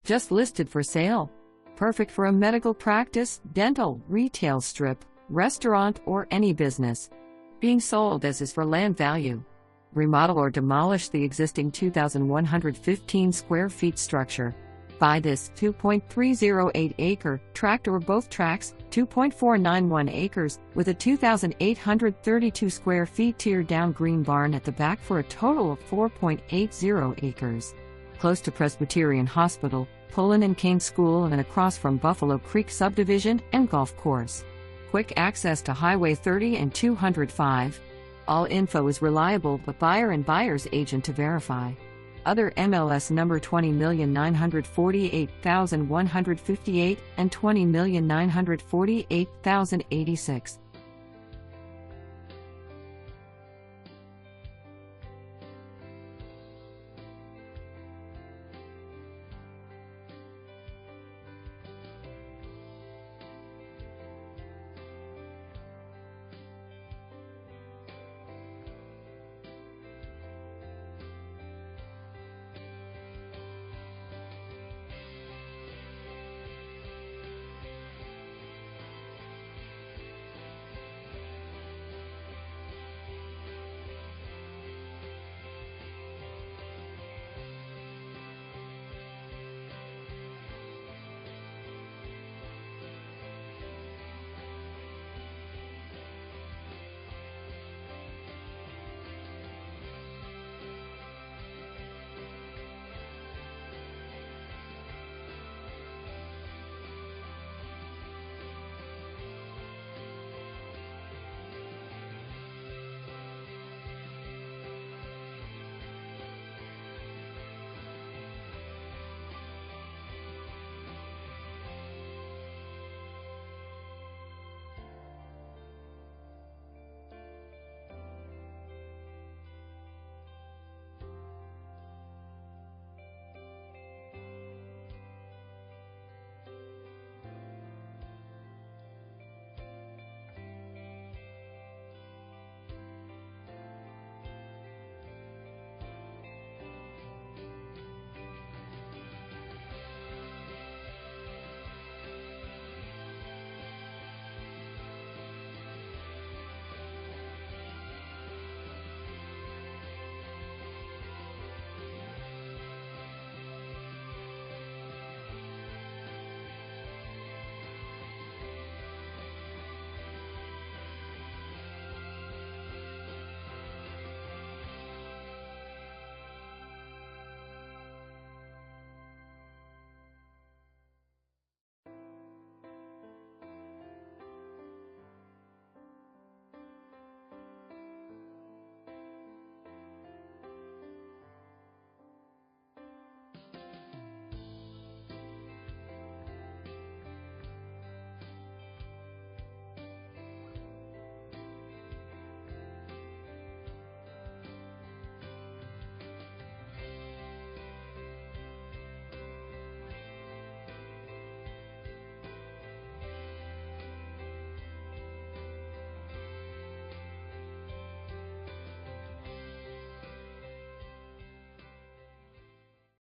Just listed for sale. Perfect for a medical practice, dental, retail strip, restaurant, or any business. Being sold as is for land value. Remodel or demolish the existing 2,115 square feet structure. Buy this 2.308 acre tract or both tracts, 2.491 acres, with a 2,832 square feet tear down green barn at the back for a total of 4.80 acres. Close to Presbyterian Hospital, Pullen Cain School, and across from Buffalo Creek Subdivision and Golf Course. Quick access to Highway 30 and 205. All info is reliable but buyer and buyer's agent to verify. Other MLS number 20,948,158 and 20,948,086.